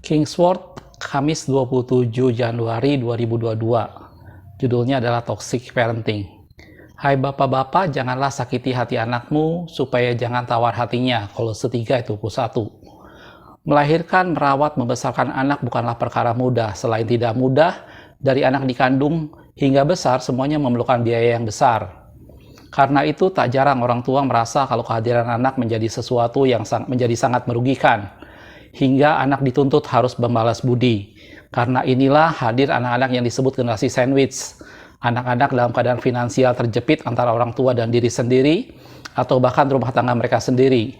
Kingsword, Kamis 27 Januari 2022. Judulnya adalah Toxic Parenting. Hai bapak-bapak, janganlah sakiti hati anakmu, supaya jangan tawar hatinya. Kolose 3:21. Melahirkan, merawat, membesarkan anak bukanlah perkara mudah. Selain tidak mudah, dari anak dikandung hingga besar, semuanya memerlukan biaya yang besar. Karena itu, tak jarang orang tua merasa kalau kehadiran anak menjadi sesuatu yang menjadi sangat merugikan. Hingga anak dituntut harus membalas budi. Karena inilah hadir anak-anak yang disebut generasi sandwich. Anak-anak dalam keadaan finansial terjepit antara orang tua dan diri sendiri, atau bahkan rumah tangga mereka sendiri.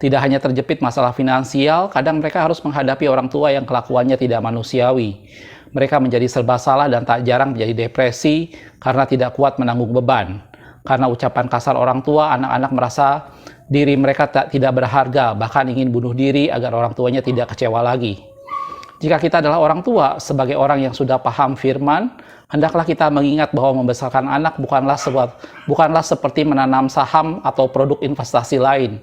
Tidak hanya terjepit masalah finansial, kadang mereka harus menghadapi orang tua yang kelakuannya tidak manusiawi. Mereka menjadi serba salah dan tak jarang menjadi depresi karena tidak kuat menanggung beban. Karena ucapan kasar orang tua, anak-anak merasa diri mereka tidak berharga, bahkan ingin bunuh diri agar orang tuanya tidak kecewa lagi. Jika kita adalah orang tua, sebagai orang yang sudah paham firman, hendaklah kita mengingat bahwa membesarkan anak bukanlah seperti menanam saham atau produk investasi lain.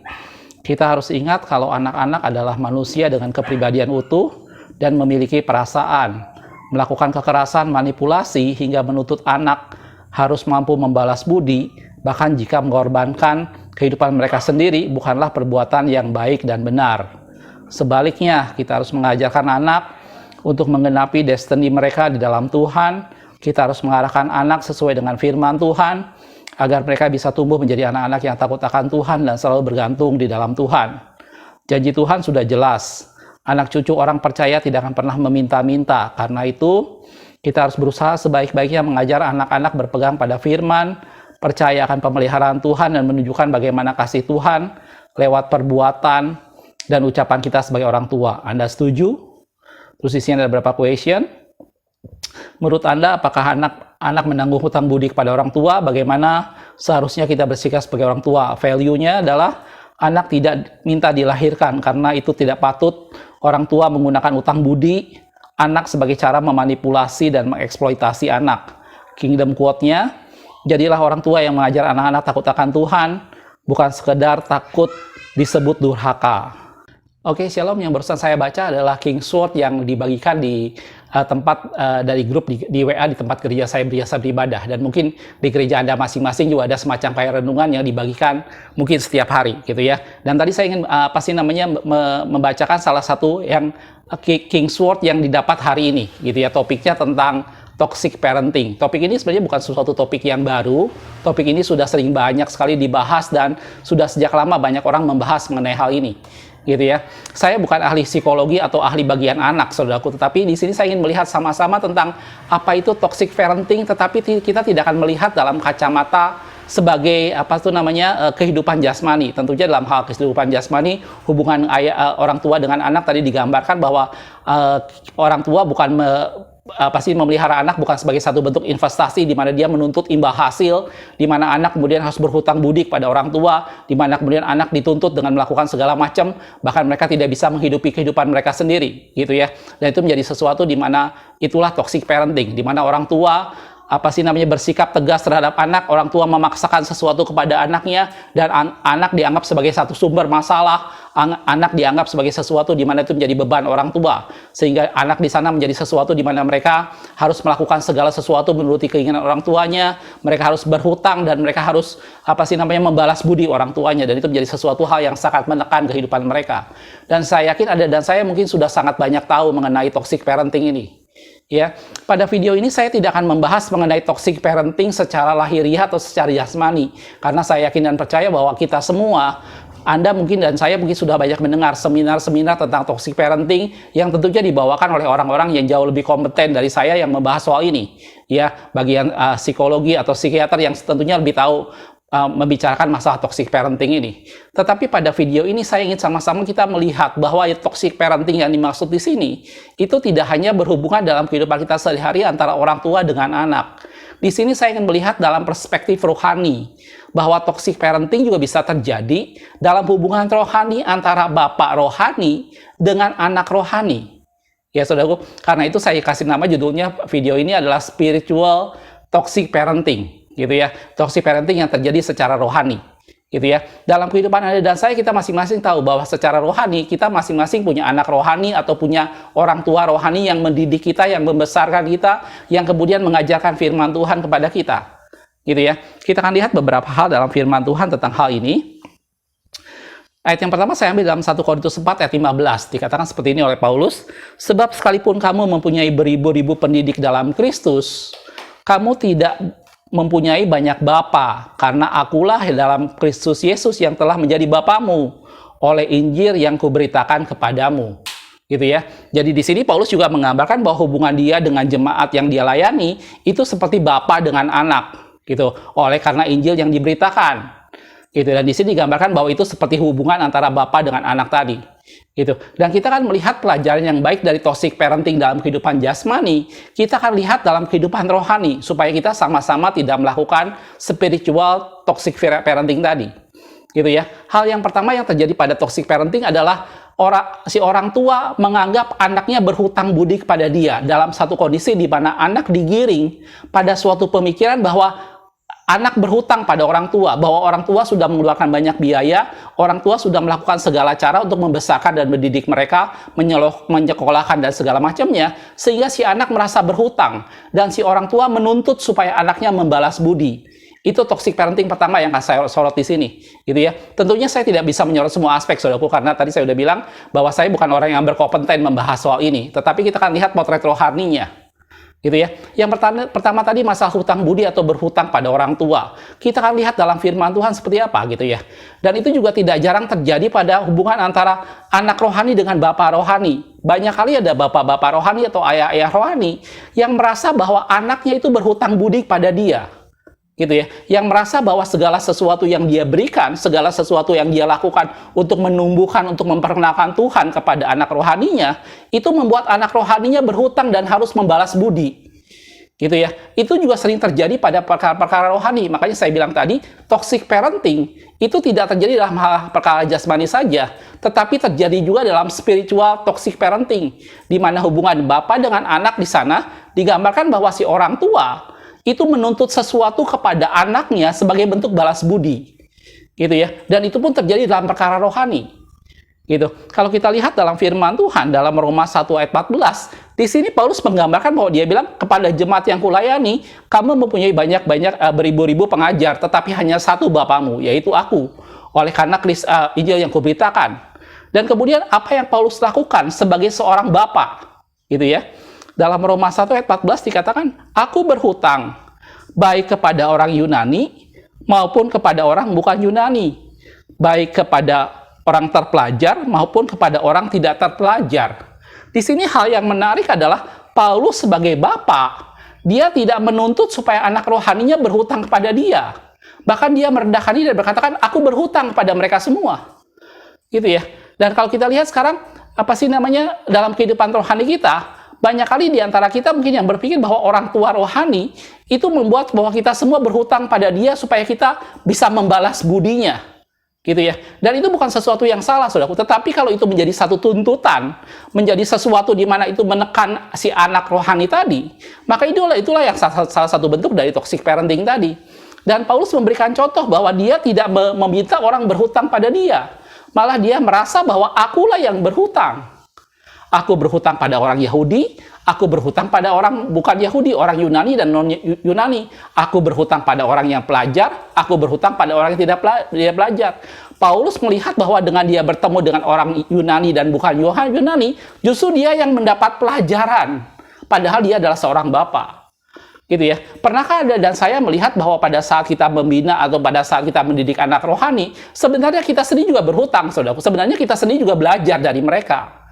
Kita harus ingat kalau anak-anak adalah manusia dengan kepribadian utuh dan memiliki perasaan. Melakukan kekerasan, manipulasi, hingga menuntut anak harus mampu membalas budi, bahkan jika mengorbankan kehidupan mereka sendiri, bukanlah perbuatan yang baik dan benar. Sebaliknya, kita harus mengajarkan anak untuk menggenapi destiny mereka di dalam Tuhan. Kita harus mengarahkan anak sesuai dengan firman Tuhan, agar mereka bisa tumbuh menjadi anak-anak yang takut akan Tuhan dan selalu bergantung di dalam Tuhan. Janji Tuhan sudah jelas. Anak cucu orang percaya tidak akan pernah meminta-minta. Karena itu, kita harus berusaha sebaik-baiknya mengajar anak-anak berpegang pada firman, percaya akan pemeliharaan Tuhan, dan menunjukkan bagaimana kasih Tuhan lewat perbuatan dan ucapan kita sebagai orang tua. Anda setuju? Terus di sini ada beberapa question. Menurut Anda, apakah anak menanggung hutang budi kepada orang tua? Bagaimana seharusnya kita bersikap sebagai orang tua? Value-nya adalah anak tidak minta dilahirkan, karena itu tidak patut orang tua menggunakan utang budi anak sebagai cara memanipulasi dan mengeksploitasi anak. Kingdom quote-nya, jadilah orang tua yang mengajar anak-anak takut akan Tuhan, bukan sekedar takut disebut durhaka. Oke, shalom. Yang barusan saya baca adalah Kingsword yang dibagikan di tempat dari grup di WA di tempat kerja saya biasa beribadah, dan mungkin di gereja Anda masing-masing juga ada semacam kayak renungan yang dibagikan mungkin setiap hari gitu ya. Dan tadi saya ingin membacakan salah satu yang Kingsword yang didapat hari ini gitu ya. Topiknya tentang toxic parenting. Topik ini sebenarnya bukan sesuatu topik yang baru. Topik ini sudah sering banyak sekali dibahas dan sudah sejak lama banyak orang membahas mengenai hal ini. Gitu ya. Saya bukan ahli psikologi atau ahli bagian anak, saudaraku, tetapi di sini saya ingin melihat sama-sama tentang apa itu toxic parenting, tetapi kita tidak akan melihat dalam kacamata sebagai kehidupan jasmani. Tentunya dalam hal kehidupan jasmani, hubungan orang tua dengan anak tadi digambarkan bahwa orang tua bukan memelihara anak bukan sebagai satu bentuk investasi di mana dia menuntut imbal hasil, di mana anak kemudian harus berhutang budi kepada orang tua, di mana kemudian anak dituntut dengan melakukan segala macam, bahkan mereka tidak bisa menghidupi kehidupan mereka sendiri, gitu ya. Dan itu menjadi sesuatu di mana itulah toxic parenting, di mana orang tua bersikap tegas terhadap anak, orang tua memaksakan sesuatu kepada anaknya, dan anak dianggap sebagai satu sumber masalah, anak dianggap sebagai sesuatu di mana itu menjadi beban orang tua, sehingga anak di sana menjadi sesuatu di mana mereka harus melakukan segala sesuatu menuruti keinginan orang tuanya, mereka harus berhutang, dan mereka harus membalas budi orang tuanya, dan itu menjadi sesuatu hal yang sangat menekan kehidupan mereka. Dan saya yakin saya mungkin sudah sangat banyak tahu mengenai toxic parenting ini. Ya, pada video ini saya tidak akan membahas mengenai toxic parenting secara lahiriah atau secara jasmani, karena saya yakin dan percaya bahwa kita semua, Anda mungkin dan saya mungkin sudah banyak mendengar seminar-seminar tentang toxic parenting yang tentunya dibawakan oleh orang-orang yang jauh lebih kompeten dari saya yang membahas soal ini. Ya, bagian psikologi atau psikiater yang tentunya lebih tahu membicarakan masalah toxic parenting ini. Tetapi pada video ini saya ingin sama-sama kita melihat bahwa toxic parenting yang dimaksud di sini itu tidak hanya berhubungan dalam kehidupan kita sehari-hari antara orang tua dengan anak. Di sini saya ingin melihat dalam perspektif rohani bahwa toxic parenting juga bisa terjadi dalam hubungan rohani antara bapak rohani dengan anak rohani. Ya saudaraku, karena itu saya kasih nama judulnya video ini adalah spiritual toxic parenting. Gitu ya, toxic parenting yang terjadi secara rohani. gitu ya. Dalam kehidupan Anda dan saya, kita masing-masing tahu bahwa secara rohani kita masing-masing punya anak rohani atau punya orang tua rohani yang mendidik kita, yang membesarkan kita, yang kemudian mengajarkan firman Tuhan kepada kita, gitu ya. Kita akan lihat beberapa hal dalam firman Tuhan tentang hal ini. Ayat yang pertama saya ambil dalam 1 Korintus 4 ayat 15. Dikatakan seperti ini oleh Paulus, sebab sekalipun kamu mempunyai beribu-ribu pendidik dalam Kristus, kamu tidak mempunyai banyak bapa, karena akulah dalam Kristus Yesus yang telah menjadi bapamu oleh Injil yang kuberitakan kepadamu. Gitu ya. Jadi di sini Paulus juga menggambarkan bahwa hubungan dia dengan jemaat yang dia layani itu seperti bapa dengan anak, gitu. Oleh karena Injil yang diberitakan. Gitu. Dan di sini digambarkan bahwa itu seperti hubungan antara bapa dengan anak tadi. Gitu. Dan kita kan melihat pelajaran yang baik dari toxic parenting dalam kehidupan jasmani, kita akan lihat dalam kehidupan rohani supaya kita sama-sama tidak melakukan spiritual toxic parenting tadi. Gitu ya. Hal yang pertama yang terjadi pada toxic parenting adalah si orang tua menganggap anaknya berhutang budi kepada dia dalam satu kondisi di mana anak digiring pada suatu pemikiran bahwa anak berhutang pada orang tua, bahwa orang tua sudah mengeluarkan banyak biaya, orang tua sudah melakukan segala cara untuk membesarkan dan mendidik mereka, menyekolahkan dan segala macamnya, sehingga si anak merasa berhutang, dan si orang tua menuntut supaya anaknya membalas budi. Itu toxic parenting pertama yang saya sorot di sini, gitu ya. Tentunya saya tidak bisa menyorot semua aspek, saudaraku, karena tadi saya sudah bilang bahwa saya bukan orang yang berkompeten membahas soal ini, tetapi kita akan lihat potret rohaninya. Gitu ya. Yang pertama tadi masalah hutang budi atau berhutang pada orang tua. Kita akan lihat dalam firman Tuhan seperti apa gitu ya. Dan itu juga tidak jarang terjadi pada hubungan antara anak rohani dengan bapak rohani. Banyak kali ada bapak-bapak rohani atau ayah-ayah rohani yang merasa bahwa anaknya itu berhutang budi pada dia. Gitu ya. Yang merasa bahwa segala sesuatu yang dia berikan, segala sesuatu yang dia lakukan untuk menumbuhkan, untuk memperkenalkan Tuhan kepada anak rohaninya, itu membuat anak rohaninya berhutang dan harus membalas budi. Gitu ya. Itu juga sering terjadi pada perkara-perkara rohani. Makanya saya bilang tadi, toxic parenting itu tidak terjadi dalam hal perkara jasmani saja, tetapi terjadi juga dalam spiritual toxic parenting, di mana hubungan bapa dengan anak di sana digambarkan bahwa si orang tua itu menuntut sesuatu kepada anaknya sebagai bentuk balas budi, gitu ya. Dan itu pun terjadi dalam perkara rohani, gitu. Kalau kita lihat dalam firman Tuhan dalam Roma 1 ayat 14, di sini Paulus menggambarkan bahwa dia bilang kepada jemaat yang kulayani, kamu mempunyai banyak-banyak beribu-ribu pengajar, tetapi hanya satu bapamu, yaitu aku. Oleh karena Injil yang kuberitakan. Dan kemudian apa yang Paulus lakukan sebagai seorang bapa, gitu ya. Dalam Roma 1 ayat 14 dikatakan, aku berhutang baik kepada orang Yunani maupun kepada orang bukan Yunani, baik kepada orang terpelajar maupun kepada orang tidak terpelajar. Di sini hal yang menarik adalah Paulus sebagai bapa, dia tidak menuntut supaya anak rohaninya berhutang kepada dia. Bahkan dia merendahkan diri dan berkatakan, aku berhutang kepada mereka semua. Gitu ya. Dan kalau kita lihat sekarang, dalam kehidupan rohani kita, banyak kali di antara kita mungkin yang berpikir bahwa orang tua rohani itu membuat bahwa kita semua berhutang pada dia supaya kita bisa membalas budinya. Gitu ya. Dan itu bukan sesuatu yang salah, saudaraku. Tetapi kalau itu menjadi satu tuntutan, menjadi sesuatu di mana itu menekan si anak rohani tadi, maka itulah yang salah satu bentuk dari toxic parenting tadi. Dan Paulus memberikan contoh bahwa dia tidak meminta orang berhutang pada dia. Malah dia merasa bahwa akulah yang berhutang. Aku berhutang pada orang Yahudi, aku berhutang pada orang bukan Yahudi, orang Yunani dan non-Yunani. Aku berhutang pada orang yang pelajar, aku berhutang pada orang yang tidak belajar. Paulus melihat bahwa dengan dia bertemu dengan orang Yunani dan bukan Yunani, justru dia yang mendapat pelajaran. Padahal dia adalah seorang bapa. Gitu ya. Pernahkah Anda dan saya melihat bahwa pada saat kita membina atau pada saat kita mendidik anak rohani, sebenarnya kita sendiri juga berhutang, saudara. Sebenarnya kita sendiri juga belajar dari mereka.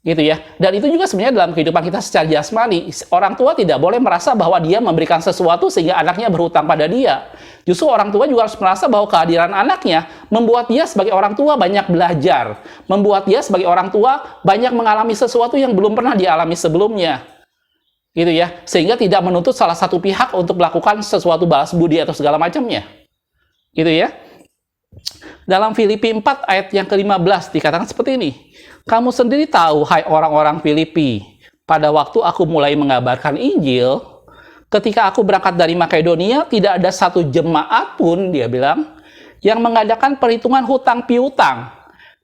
Gitu ya. Dan itu juga sebenarnya dalam kehidupan kita secara jasmani, orang tua tidak boleh merasa bahwa dia memberikan sesuatu sehingga anaknya berhutang pada dia. Justru orang tua juga harus merasa bahwa kehadiran anaknya membuat dia sebagai orang tua banyak belajar, membuat dia sebagai orang tua banyak mengalami sesuatu yang belum pernah dialami sebelumnya. Gitu ya. Sehingga tidak menuntut salah satu pihak untuk melakukan sesuatu balas budi atau segala macamnya. Gitu ya. Dalam Filipi 4 ayat yang ke-15 dikatakan seperti ini. Kamu sendiri tahu, hai orang-orang Filipi, pada waktu aku mulai mengabarkan Injil, ketika aku berangkat dari Makedonia, tidak ada satu jemaat pun, dia bilang, yang mengadakan perhitungan hutang piutang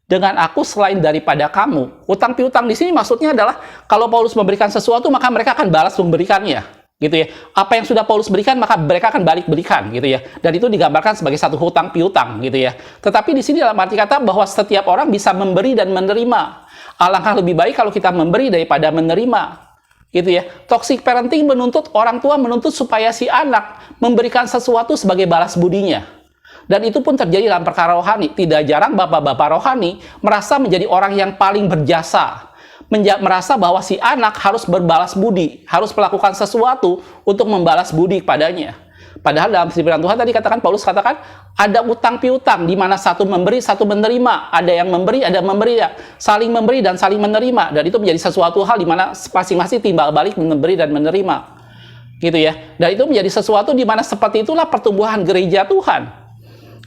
dengan aku selain daripada kamu. Hutang piutang di sini maksudnya adalah kalau Paulus memberikan sesuatu maka mereka akan balas memberikannya, gitu ya. Apa yang sudah Paulus berikan maka mereka akan balik berikan, gitu ya. Dan itu digambarkan sebagai satu hutang piutang, gitu ya. Tetapi di sini dalam arti kata bahwa setiap orang bisa memberi dan menerima. Alangkah lebih baik kalau kita memberi daripada menerima, gitu ya. Toxic parenting menuntut orang tua menuntut supaya si anak memberikan sesuatu sebagai balas budinya. Dan itu pun terjadi dalam perkara rohani. Tidak jarang bapak-bapak rohani merasa menjadi orang yang paling berjasa. Merasa bahwa si anak harus berbalas budi, harus melakukan sesuatu untuk membalas budi kepadanya. Padahal dalam firman Tuhan tadi katakan, Paulus katakan, ada utang piutang, di mana satu memberi, satu menerima. Ada yang memberi, ada yang memberi, ya. Saling memberi dan saling menerima. Dan itu menjadi sesuatu hal di mana masing-masing timbal balik memberi dan menerima. Gitu ya. Dan itu menjadi sesuatu di mana seperti itulah pertumbuhan gereja Tuhan.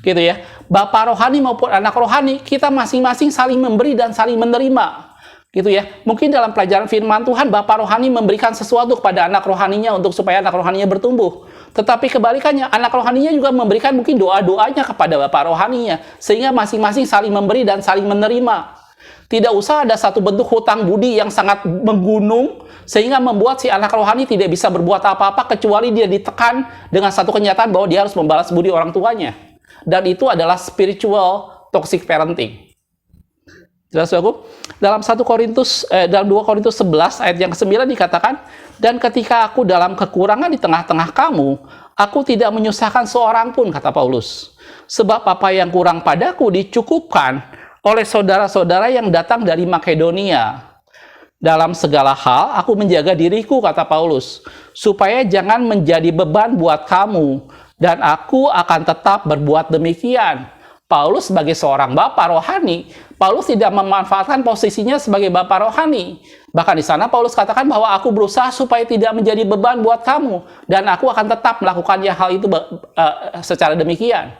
Gitu ya. Bapak rohani maupun anak rohani, kita masing-masing saling memberi dan saling menerima. Gitu ya. Mungkin dalam pelajaran firman Tuhan, bapak rohani memberikan sesuatu kepada anak rohaninya untuk supaya anak rohaninya bertumbuh. Tetapi kebalikannya, anak rohaninya juga memberikan mungkin doa-doanya kepada bapak rohaninya. Sehingga masing-masing saling memberi dan saling menerima. Tidak usah ada satu bentuk hutang budi yang sangat menggunung, sehingga membuat si anak rohani tidak bisa berbuat apa-apa, kecuali dia ditekan dengan satu kenyataan bahwa dia harus membalas budi orang tuanya. Dan itu adalah spiritual toxic parenting. Jelas aku? Dalam 2 Korintus 11 ayat yang ke-9 dikatakan, dan ketika aku dalam kekurangan di tengah-tengah kamu, aku tidak menyusahkan seorang pun, kata Paulus. Sebab apa yang kurang padaku dicukupkan oleh saudara-saudara yang datang dari Makedonia. Dalam segala hal, aku menjaga diriku, kata Paulus, supaya jangan menjadi beban buat kamu, dan aku akan tetap berbuat demikian. Paulus sebagai seorang bapak rohani, Paulus tidak memanfaatkan posisinya sebagai bapak rohani. Bahkan di sana Paulus katakan bahwa aku berusaha supaya tidak menjadi beban buat kamu, dan aku akan tetap melakukannya hal itu secara demikian.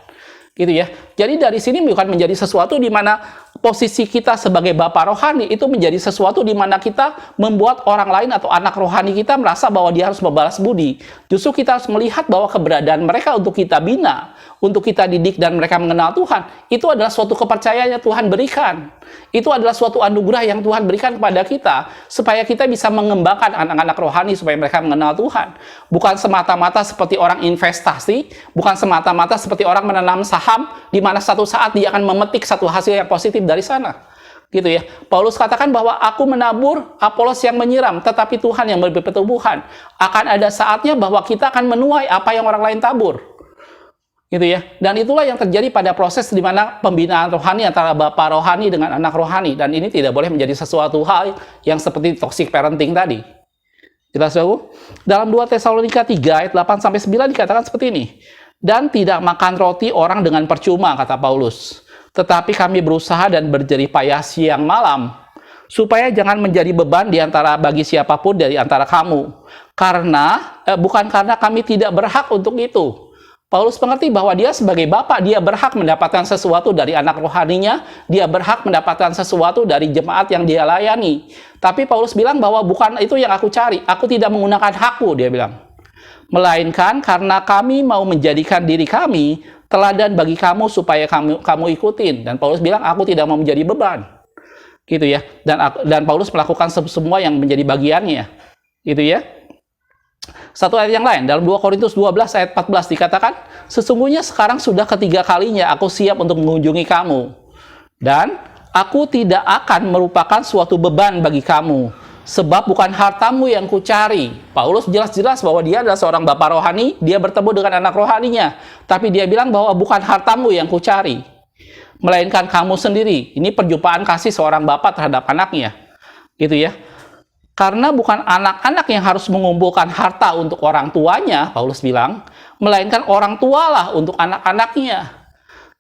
Gitu ya. Jadi dari sini bukan menjadi sesuatu di mana posisi kita sebagai bapak rohani itu menjadi sesuatu di mana kita membuat orang lain atau anak rohani kita merasa bahwa dia harus membalas budi. Justru kita harus melihat bahwa keberadaan mereka untuk kita bina, untuk kita didik dan mereka mengenal Tuhan, itu adalah suatu kepercayaan yang Tuhan berikan. Itu adalah suatu anugerah yang Tuhan berikan kepada kita supaya kita bisa mengembangkan anak-anak rohani supaya mereka mengenal Tuhan. Bukan semata-mata seperti orang investasi, bukan semata-mata seperti orang menanam saham di mana satu saat dia akan memetik satu hasil yang positif dari sana. Gitu ya. Paulus katakan bahwa aku menabur, Apolos yang menyiram, tetapi Tuhan yang memberi pertumbuhan. Akan ada saatnya bahwa kita akan menuai apa yang orang lain tabur. Gitu ya. Dan itulah yang terjadi pada proses di mana pembinaan rohani antara bapak rohani dengan anak rohani, dan ini tidak boleh menjadi sesuatu hal yang seperti toxic parenting tadi. Jelas aku? Dalam 2 Tesalonika 3 ayat 8 sampai 9 dikatakan seperti ini. Dan tidak makan roti orang dengan percuma, kata Paulus. Tetapi kami berusaha dan berjerih payah siang malam, supaya jangan menjadi beban bagi siapapun dari antara kamu. Bukan karena kami tidak berhak untuk itu. Paulus mengerti bahwa dia sebagai bapak, dia berhak mendapatkan sesuatu dari anak rohaninya, dia berhak mendapatkan sesuatu dari jemaat yang dia layani. Tapi Paulus bilang bahwa bukan itu yang aku cari, aku tidak menggunakan hakku, dia bilang. Melainkan karena kami mau menjadikan diri kami teladan bagi kamu supaya kamu ikutin. Dan Paulus bilang, aku tidak mau menjadi beban. Gitu ya. Dan Paulus melakukan semua yang menjadi bagiannya. Gitu ya. Satu ayat yang lain, dalam 2 Korintus 12 ayat 14 dikatakan, sesungguhnya sekarang sudah ketiga kalinya aku siap untuk mengunjungi kamu. Dan aku tidak akan merupakan suatu beban bagi kamu. Sebab bukan hartamu yang kucari. Paulus jelas-jelas bahwa dia adalah seorang bapak rohani, dia bertemu dengan anak rohaninya. Tapi dia bilang bahwa bukan hartamu yang kucari, melainkan kamu sendiri. Ini perjumpaan kasih seorang bapak terhadap anaknya. Gitu ya. Karena bukan anak-anak yang harus mengumpulkan harta untuk orang tuanya, Paulus bilang, melainkan orang tualah untuk anak-anaknya.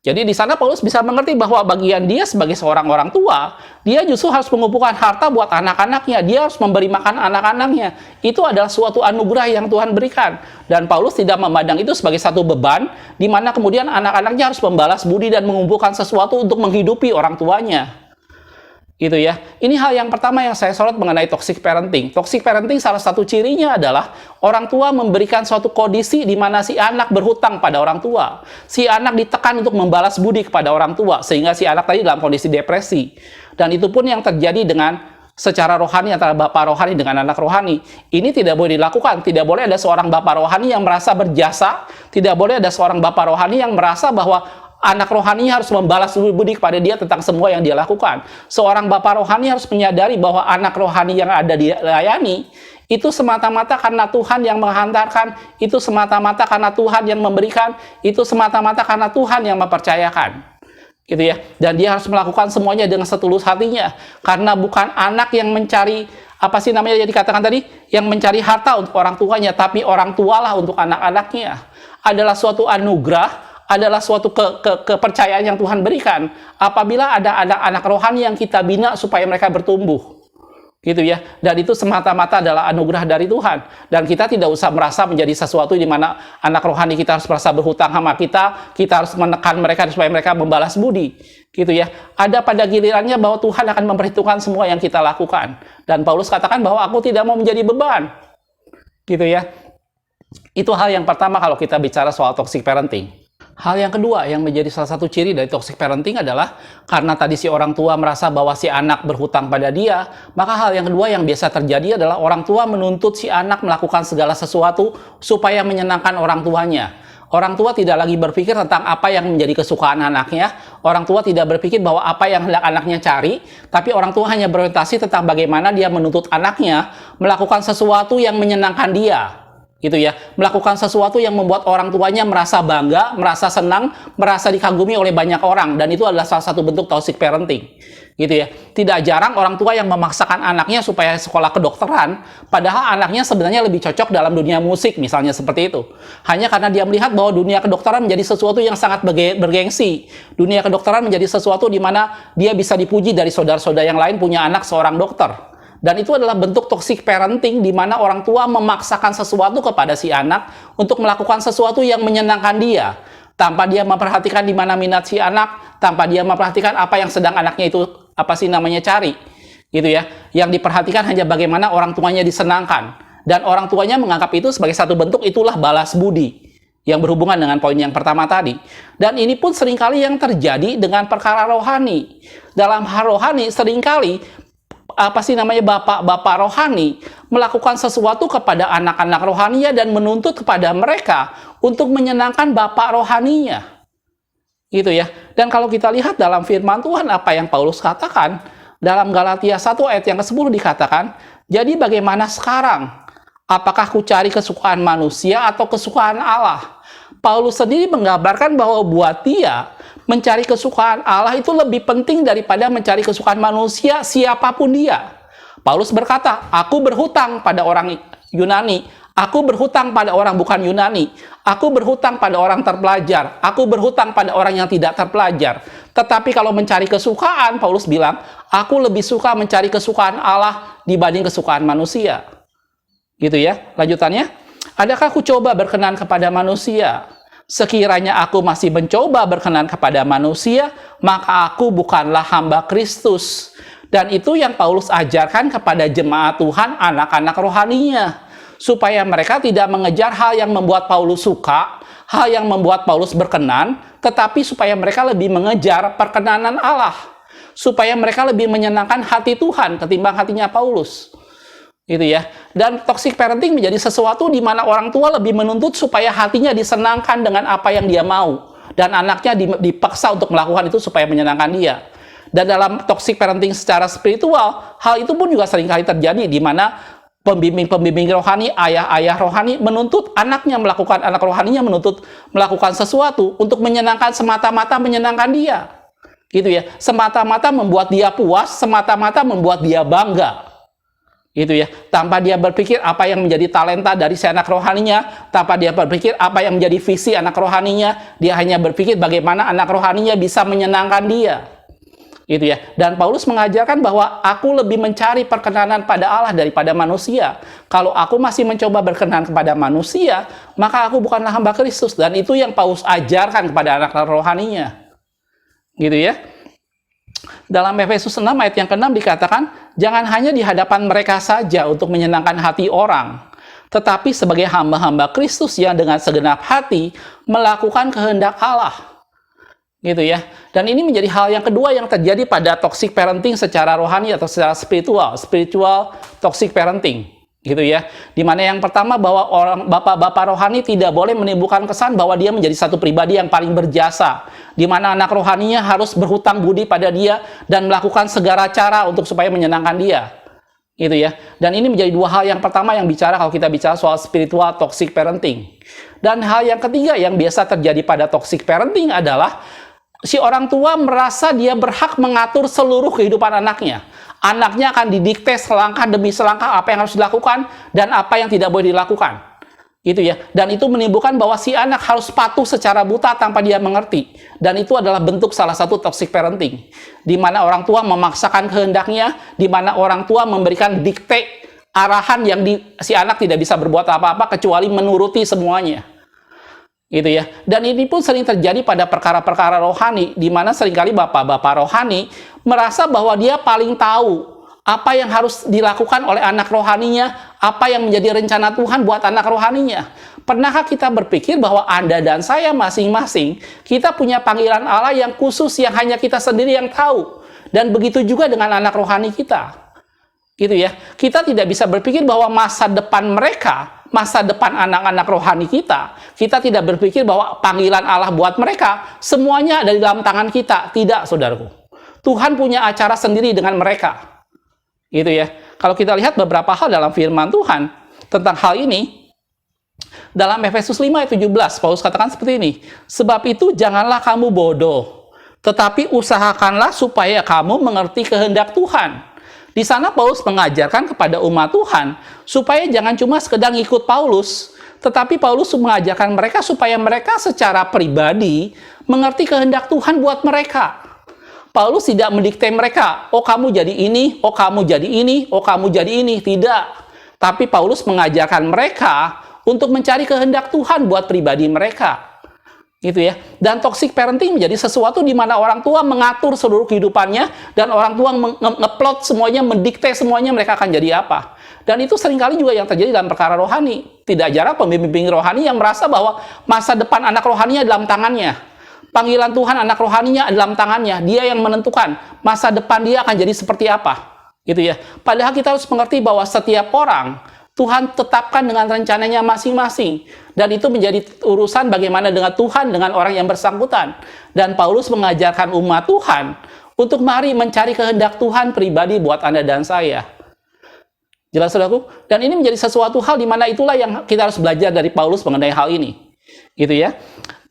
Jadi di sana Paulus bisa mengerti bahwa bagian dia sebagai seorang orang tua, dia justru harus mengumpulkan harta buat anak-anaknya, dia harus memberi makan anak-anaknya. Itu adalah suatu anugerah yang Tuhan berikan. Dan Paulus tidak memandang itu sebagai satu beban, di mana kemudian anak-anaknya harus membalas budi dan mengumpulkan sesuatu untuk menghidupi orang tuanya. Gitu ya. Ini hal yang pertama yang saya sorot mengenai toxic parenting. Toxic parenting salah satu cirinya adalah orang tua memberikan suatu kondisi di mana si anak berhutang pada orang tua. Si anak ditekan untuk membalas budi kepada orang tua, sehingga si anak tadi dalam kondisi depresi. Dan itu pun yang terjadi dengan secara rohani antara bapak rohani dengan anak rohani. Ini tidak boleh dilakukan. Tidak boleh ada seorang bapak rohani yang merasa berjasa. Tidak boleh ada seorang bapak rohani yang merasa bahwa anak rohani harus membalas budi kepada dia tentang semua yang dia lakukan. Seorang bapak rohani harus menyadari bahwa anak rohani yang ada dilayani itu semata-mata karena Tuhan yang menghantarkan, itu semata-mata karena Tuhan yang memberikan, itu semata-mata karena Tuhan yang mempercayakan. Gitu ya. Dan dia harus melakukan semuanya dengan setulus hatinya, karena bukan anak yang mencari yang dikatakan tadi, yang mencari harta untuk orang tuanya, tapi orang tualah untuk anak-anaknya. Adalah suatu anugerah, adalah suatu kepercayaan yang Tuhan berikan apabila ada anak-anak rohani yang kita bina supaya mereka bertumbuh. Gitu ya. Dan itu semata-mata adalah anugerah dari Tuhan. Dan kita tidak usah merasa menjadi sesuatu di mana anak rohani kita harus merasa berhutang sama kita harus menekan mereka supaya mereka membalas budi. Gitu ya. Ada pada gilirannya bahwa Tuhan akan memperhitungkan semua yang kita lakukan. Dan Paulus katakan bahwa aku tidak mau menjadi beban. Gitu ya. Itu hal yang pertama kalau kita bicara soal toxic parenting. Hal yang kedua yang menjadi salah satu ciri dari toxic parenting adalah karena tadi si orang tua merasa bahwa si anak berhutang pada dia, maka hal yang kedua yang biasa terjadi adalah orang tua menuntut si anak melakukan segala sesuatu supaya menyenangkan orang tuanya. Orang tua tidak lagi berpikir tentang apa yang menjadi kesukaan anaknya. Orang tua tidak berpikir bahwa apa yang hendak anaknya cari, tapi orang tua hanya berorientasi tentang bagaimana dia menuntut anaknya melakukan sesuatu yang menyenangkan dia. Gitu ya, melakukan sesuatu yang membuat orang tuanya merasa bangga, merasa senang, merasa dikagumi oleh banyak orang, dan itu adalah salah satu bentuk toxic parenting. Gitu ya. Tidak jarang orang tua yang memaksakan anaknya supaya sekolah kedokteran, padahal anaknya sebenarnya lebih cocok dalam dunia musik, misalnya seperti itu. Hanya karena dia melihat bahwa dunia kedokteran menjadi sesuatu yang sangat bergengsi. Dunia kedokteran menjadi sesuatu di mana dia bisa dipuji dari saudara-saudara yang lain punya anak seorang dokter. Dan itu adalah bentuk toxic parenting di mana orang tua memaksakan sesuatu kepada si anak untuk melakukan sesuatu yang menyenangkan dia, tanpa dia memperhatikan di mana minat si anak, tanpa dia memperhatikan apa yang sedang anaknya itu cari. Gitu ya. Yang diperhatikan hanya bagaimana orang tuanya disenangkan, dan orang tuanya menganggap itu sebagai satu bentuk itulah balas budi yang berhubungan dengan poin yang pertama tadi. Dan ini pun seringkali yang terjadi dengan perkara rohani. Dalam hal rohani seringkali bapak-bapak rohani melakukan sesuatu kepada anak-anak rohaninya dan menuntut kepada mereka untuk menyenangkan bapak rohaninya. Gitu ya. Dan kalau kita lihat dalam firman Tuhan apa yang Paulus katakan dalam Galatia 1 ayat yang ke-10 dikatakan, "Jadi bagaimana sekarang? Apakah ku cari kesukaan manusia atau kesukaan Allah?" Paulus sendiri menggambarkan bahwa buat dia mencari kesukaan Allah itu lebih penting daripada mencari kesukaan manusia siapapun dia. Paulus berkata, aku berhutang pada orang Yunani, aku berhutang pada orang bukan Yunani, aku berhutang pada orang terpelajar, aku berhutang pada orang yang tidak terpelajar. Tetapi kalau mencari kesukaan, Paulus bilang, aku lebih suka mencari kesukaan Allah dibanding kesukaan manusia. Gitu ya, lanjutannya. Adakah aku coba berkenan kepada manusia? Sekiranya aku masih mencoba berkenan kepada manusia, maka aku bukanlah hamba Kristus. Dan itu yang Paulus ajarkan kepada jemaat Tuhan, anak-anak rohaninya. Supaya mereka tidak mengejar hal yang membuat Paulus suka, hal yang membuat Paulus berkenan, tetapi supaya mereka lebih mengejar perkenanan Allah. Supaya mereka lebih menyenangkan hati Tuhan ketimbang hatinya Paulus. Gitu ya. Dan toxic parenting menjadi sesuatu di mana orang tua lebih menuntut supaya hatinya disenangkan dengan apa yang dia mau, dan anaknya dipaksa untuk melakukan itu supaya menyenangkan dia. Dan dalam toxic parenting secara spiritual, hal itu pun juga seringkali terjadi di mana pembimbing rohani, ayah-ayah rohani menuntut anaknya melakukan, anak rohaninya menuntut melakukan sesuatu untuk menyenangkan, semata-mata menyenangkan dia. Gitu ya. Semata-mata membuat dia puas, semata-mata membuat dia bangga. Gitu ya, tanpa dia berpikir apa yang menjadi talenta dari si anak rohaninya, tanpa dia berpikir apa yang menjadi visi anak rohaninya, dia hanya berpikir bagaimana anak rohaninya bisa menyenangkan dia. Gitu ya. Dan Paulus mengajarkan bahwa aku lebih mencari perkenanan pada Allah daripada manusia. Kalau aku masih mencoba berkenan kepada manusia, maka aku bukanlah hamba Kristus. Dan itu yang Paulus ajarkan kepada anak rohaninya. Gitu ya. Dalam Efesus 6 ayat yang ke-6 dikatakan, jangan hanya di hadapan mereka saja untuk menyenangkan hati orang, tetapi sebagai hamba-hamba Kristus yang dengan segenap hati melakukan kehendak Allah. Gitu ya. Dan ini menjadi hal yang kedua yang terjadi pada toxic parenting secara rohani atau secara spiritual toxic parenting. Gitu ya. Dimana yang pertama bahwa orang bapak-bapak rohani tidak boleh menimbulkan kesan bahwa dia menjadi satu pribadi yang paling berjasa, di mana anak rohaninya harus berhutang budi pada dia dan melakukan segala cara untuk supaya menyenangkan dia. Gitu ya. Dan ini menjadi dua hal yang pertama yang bicara kalau kita bicara soal spiritual toxic parenting. Dan hal yang ketiga yang biasa terjadi pada toxic parenting adalah si orang tua merasa dia berhak mengatur seluruh kehidupan anaknya. Anaknya akan didikte selangkah demi selangkah apa yang harus dilakukan dan apa yang tidak boleh dilakukan. Gitu ya. Dan itu menimbulkan bahwa si anak harus patuh secara buta tanpa dia mengerti. Dan itu adalah bentuk salah satu toxic parenting. Di mana orang tua memaksakan kehendaknya, di mana orang tua memberikan dikte arahan yang si anak tidak bisa berbuat apa-apa kecuali menuruti semuanya. Gitu ya. Dan ini pun sering terjadi pada perkara-perkara rohani, di mana seringkali bapak-bapak rohani merasa bahwa dia paling tahu apa yang harus dilakukan oleh anak rohaninya, apa yang menjadi rencana Tuhan buat anak rohaninya. Pernahkah kita berpikir bahwa Anda dan saya masing-masing, kita punya panggilan Allah yang khusus yang hanya kita sendiri yang tahu. Dan begitu juga dengan anak rohani kita. Gitu ya. Kita tidak bisa berpikir bahwa masa depan mereka, masa depan anak-anak rohani kita tidak berpikir bahwa panggilan Allah buat mereka semuanya ada di dalam tangan kita. Tidak, saudaraku. Tuhan punya acara sendiri dengan mereka. Gitu ya. Kalau kita lihat beberapa hal dalam firman Tuhan tentang hal ini, dalam Efesus 5 ayat 17, Paulus katakan seperti ini, sebab itu janganlah kamu bodoh, tetapi usahakanlah supaya kamu mengerti kehendak Tuhan. Di sana Paulus mengajarkan kepada umat Tuhan supaya jangan cuma sekedar ngikut Paulus, tetapi Paulus mengajarkan mereka supaya mereka secara pribadi mengerti kehendak Tuhan buat mereka. Paulus tidak mendikte mereka, oh kamu jadi ini, oh kamu jadi ini, oh kamu jadi ini. Tidak. Tapi Paulus mengajarkan mereka untuk mencari kehendak Tuhan buat pribadi mereka. Gitu ya. Dan toxic parenting menjadi sesuatu di mana orang tua mengatur seluruh kehidupannya dan orang tua ngeplot semuanya, mendikte semuanya mereka akan jadi apa. Dan itu seringkali juga yang terjadi dalam perkara rohani. Tidak jarang pembimbing rohani yang merasa bahwa masa depan anak rohaninya dalam tangannya. Panggilan Tuhan anak rohaninya dalam tangannya. Dia yang menentukan masa depan dia akan jadi seperti apa. Gitu ya. Padahal kita harus mengerti bahwa setiap orang Tuhan tetapkan dengan rencananya masing-masing. Dan itu menjadi urusan bagaimana dengan Tuhan, dengan orang yang bersangkutan. Dan Paulus mengajarkan umat Tuhan untuk mari mencari kehendak Tuhan pribadi buat Anda dan saya. Jelas, saudaraku? Dan ini menjadi sesuatu hal di mana itulah yang kita harus belajar dari Paulus mengenai hal ini. Gitu ya.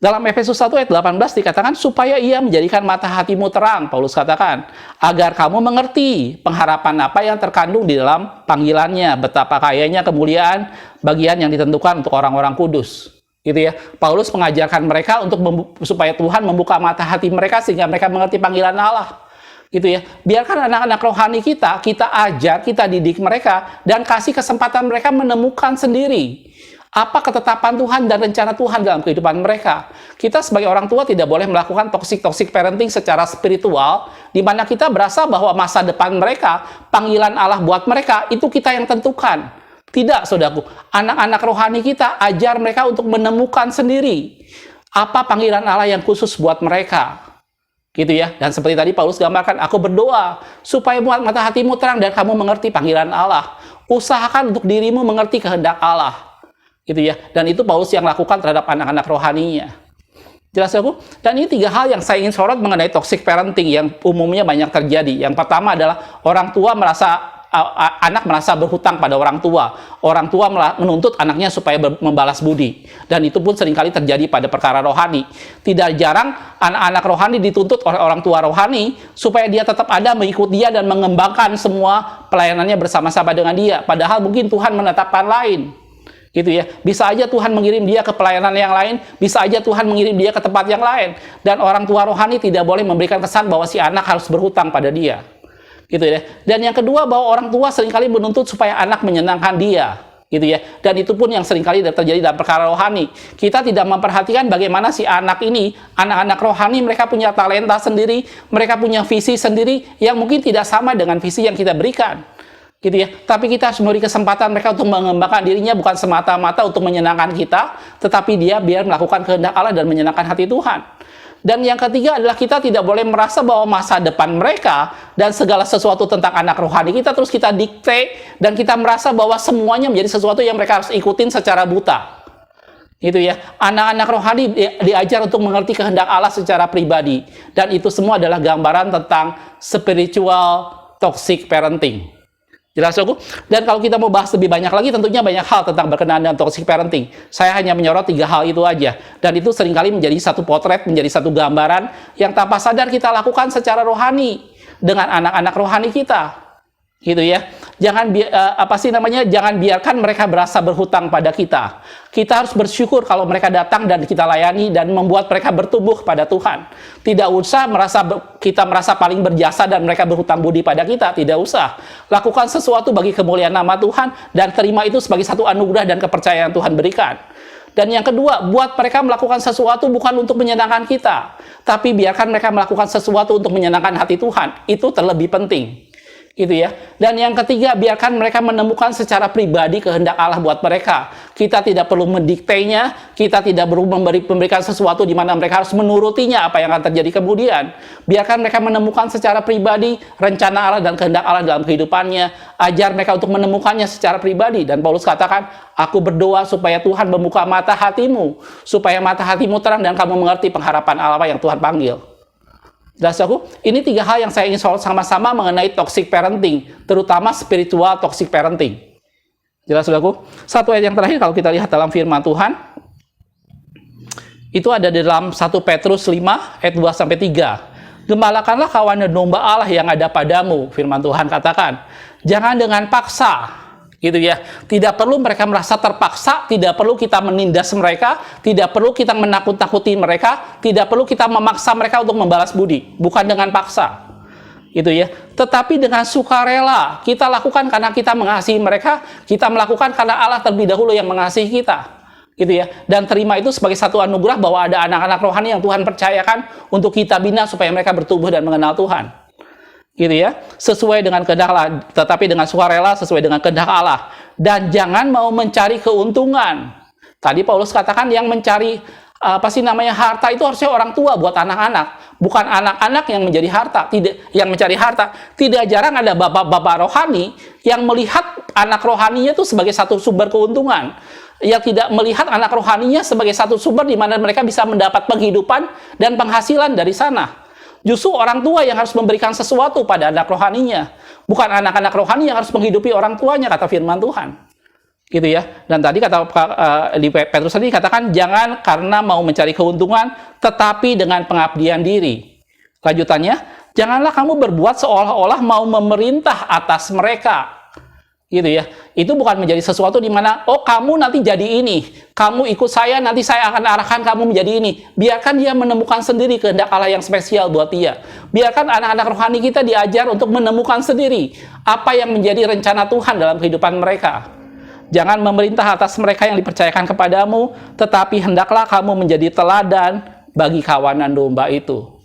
Dalam Efesus 1 ayat 18 dikatakan supaya ia menjadikan mata hatimu terang, Paulus katakan, agar kamu mengerti pengharapan apa yang terkandung di dalam panggilannya, betapa kayanya kemuliaan bagian yang ditentukan untuk orang-orang kudus. Gitu ya. Paulus mengajarkan mereka untuk supaya Tuhan membuka mata hati mereka sehingga mereka mengerti panggilan Allah. Gitu ya. Biarkan anak-anak rohani kita ajar, kita didik mereka dan kasih kesempatan mereka menemukan sendiri apa ketetapan Tuhan dan rencana Tuhan dalam kehidupan mereka. Kita sebagai orang tua tidak boleh melakukan toxic parenting secara spiritual, di mana kita berasa bahwa masa depan mereka, panggilan Allah buat mereka, itu kita yang tentukan. Tidak, saudaraku. Anak-anak rohani kita, ajar mereka untuk menemukan sendiri apa panggilan Allah yang khusus buat mereka. Gitu ya. Dan seperti tadi Paulus gambarkan, aku berdoa supaya mata hatimu terang dan kamu mengerti panggilan Allah. Usahakan untuk dirimu mengerti kehendak Allah. Gitu ya. Dan itu Paulus yang lakukan terhadap anak-anak rohaninya. Jelas aku? Dan ini 3 hal yang saya ingin sorot mengenai toxic parenting yang umumnya banyak terjadi. Yang pertama adalah anak merasa berhutang pada orang tua. Orang tua menuntut anaknya supaya membalas budi. Dan itu pun seringkali terjadi pada perkara rohani. Tidak jarang anak-anak rohani dituntut oleh orang tua rohani supaya dia tetap ada mengikuti dia dan mengembangkan semua pelayanannya bersama-sama dengan dia. Padahal mungkin Tuhan menetapkan lain. Gitu ya. Bisa aja Tuhan mengirim dia ke pelayanan yang lain, bisa aja Tuhan mengirim dia ke tempat yang lain. Dan orang tua rohani tidak boleh memberikan kesan bahwa si anak harus berhutang pada dia. Gitu ya. Dan yang kedua, bahwa orang tua seringkali menuntut supaya anak menyenangkan dia. gitu ya. Dan itu pun yang seringkali terjadi dalam perkara rohani. Kita tidak memperhatikan bagaimana si anak ini, anak-anak rohani, mereka punya talenta sendiri, mereka punya visi sendiri yang mungkin tidak sama dengan visi yang kita berikan, gitu ya. Tapi kita harus memberi kesempatan mereka untuk mengembangkan dirinya, bukan semata-mata untuk menyenangkan kita, tetapi dia biar melakukan kehendak Allah dan menyenangkan hati Tuhan. Dan yang ketiga adalah kita tidak boleh merasa bahwa masa depan mereka dan segala sesuatu tentang anak rohani kita terus kita dikte, dan kita merasa bahwa semuanya menjadi sesuatu yang mereka harus ikutin secara buta. Itu ya. Anak-anak rohani diajar untuk mengerti kehendak Allah secara pribadi, dan itu semua adalah gambaran tentang spiritual toxic parenting. Jelas aku? Dan kalau kita mau bahas lebih banyak lagi, tentunya banyak hal tentang berkenaan dengan toxic parenting. Saya hanya menyorot 3 hal itu aja. Dan itu seringkali menjadi satu potret, menjadi satu gambaran yang tanpa sadar kita lakukan secara rohani dengan anak-anak rohani kita. Gitu ya. Jangan jangan biarkan mereka berasa berhutang pada kita. Kita harus bersyukur kalau mereka datang dan kita layani dan membuat mereka bertumbuh pada Tuhan. Tidak usah kita merasa paling berjasa dan mereka berhutang budi pada kita. Tidak usah. Lakukan sesuatu bagi kemuliaan nama Tuhan dan terima itu sebagai satu anugerah dan kepercayaan Tuhan berikan. Dan yang kedua, buat mereka melakukan sesuatu bukan untuk menyenangkan kita, tapi biarkan mereka melakukan sesuatu untuk menyenangkan hati Tuhan. Itu terlebih penting. Gitu ya. Dan yang ketiga, biarkan mereka menemukan secara pribadi kehendak Allah buat mereka. Kita tidak perlu mendiktenya, kita tidak perlu memberikan sesuatu di mana mereka harus menurutinya apa yang akan terjadi kemudian. Biarkan mereka menemukan secara pribadi rencana Allah dan kehendak Allah dalam kehidupannya. Ajar mereka untuk menemukannya secara pribadi. Dan Paulus katakan, aku berdoa supaya Tuhan membuka mata hatimu, supaya mata hatimu terang dan kamu mengerti pengharapan Allah yang Tuhan panggil. Jelas aku? Ini 3 hal yang saya ingin sorot sama-sama mengenai toxic parenting, terutama spiritual toxic parenting. Jelas aku? Satu ayat yang terakhir kalau kita lihat dalam firman Tuhan, itu ada di dalam 1 Petrus 5 ayat 2-3. Gembalakanlah kawan domba Allah yang ada padamu, firman Tuhan katakan. Jangan dengan paksa. Gitu ya. Tidak perlu mereka merasa terpaksa, tidak perlu kita menindas mereka, tidak perlu kita menakut-nakuti mereka, tidak perlu kita memaksa mereka untuk membalas budi, bukan dengan paksa. Gitu ya. Tetapi dengan sukarela, kita lakukan karena kita mengasihi mereka, kita melakukan karena Allah terlebih dahulu yang mengasihi kita. Gitu ya. Dan terima itu sebagai satu anugerah bahwa ada anak-anak rohani yang Tuhan percayakan untuk kita bina supaya mereka bertumbuh dan mengenal Tuhan. Gitu ya, sesuai dengan kehendak Allah, tetapi dengan sukarela sesuai dengan kehendak Allah. Dan jangan mau mencari keuntungan. Tadi Paulus katakan yang mencari harta itu harusnya orang tua buat anak-anak, bukan anak-anak yang menjadi harta, yang mencari harta. Tidak jarang ada bapak-bapak rohani yang melihat anak rohaninya itu sebagai satu sumber keuntungan. Yang tidak melihat anak rohaninya sebagai satu sumber di mana mereka bisa mendapat penghidupan dan penghasilan dari sana. Justru orang tua yang harus memberikan sesuatu pada anak rohaninya. Bukan anak-anak rohani yang harus menghidupi orang tuanya, kata firman Tuhan. Gitu ya. Dan tadi kata di Petrus tadi katakan, jangan karena mau mencari keuntungan, tetapi dengan pengabdian diri. Lanjutannya, janganlah kamu berbuat seolah-olah mau memerintah atas mereka. Gitu ya. Itu bukan menjadi sesuatu di mana, oh kamu nanti jadi ini, kamu ikut saya, nanti saya akan arahkan kamu menjadi ini. Biarkan dia menemukan sendiri kehendak Allah yang spesial buat dia. Biarkan anak-anak rohani kita diajar untuk menemukan sendiri apa yang menjadi rencana Tuhan dalam kehidupan mereka. Jangan memerintah atas mereka yang dipercayakan kepadamu, tetapi hendaklah kamu menjadi teladan bagi kawanan domba itu.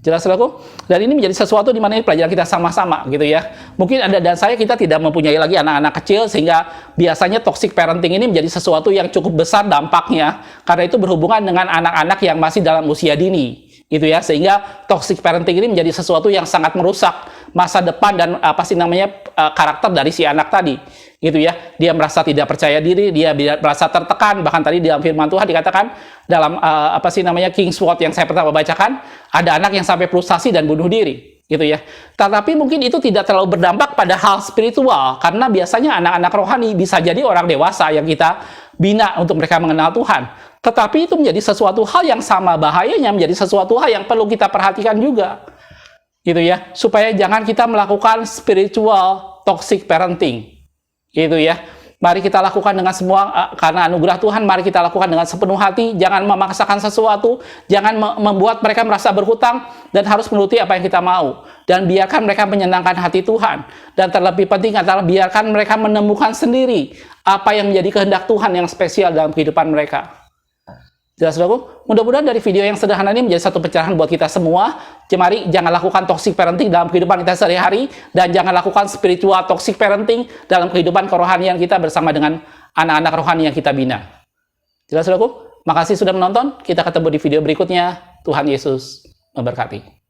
Jelas saudaraku? Dan ini menjadi sesuatu di mana ini pelajaran kita sama-sama gitu ya. Mungkin Anda dan saya kita tidak mempunyai lagi anak-anak kecil, sehingga biasanya toxic parenting ini menjadi sesuatu yang cukup besar dampaknya, karena itu berhubungan dengan anak-anak yang masih dalam usia dini gitu ya, sehingga toxic parenting ini menjadi sesuatu yang sangat merusak masa depan dan karakter dari si anak tadi gitu ya. Dia merasa tidak percaya diri, dia merasa tertekan, bahkan tadi dalam firman Tuhan dikatakan dalam King's Word yang saya pertama bacakan, ada anak yang sampai frustasi dan bunuh diri gitu ya. Tetapi mungkin itu tidak terlalu berdampak pada hal spiritual, karena biasanya anak-anak rohani bisa jadi orang dewasa yang kita bina untuk mereka mengenal Tuhan. Tetapi itu menjadi sesuatu hal yang sama bahayanya, menjadi sesuatu hal yang perlu kita perhatikan juga. Gitu ya, supaya jangan kita melakukan spiritual toxic parenting. Gitu ya. Mari kita lakukan dengan semua, karena anugerah Tuhan, mari kita lakukan dengan sepenuh hati. Jangan memaksakan sesuatu, jangan membuat mereka merasa berhutang dan harus menuruti apa yang kita mau. Dan biarkan mereka menyenangkan hati Tuhan. Dan terlebih penting adalah biarkan mereka menemukan sendiri apa yang menjadi kehendak Tuhan yang spesial dalam kehidupan mereka. Jelas, saudaraku? Mudah-mudahan dari video yang sederhana ini menjadi satu pencerahan buat kita semua. Mari jangan lakukan toxic parenting dalam kehidupan kita sehari-hari, dan jangan lakukan spiritual toxic parenting dalam kehidupan kerohanian kita bersama dengan anak-anak rohani yang kita bina. Jelas, saudaraku? Makasih sudah menonton. Kita ketemu di video berikutnya. Tuhan Yesus memberkati.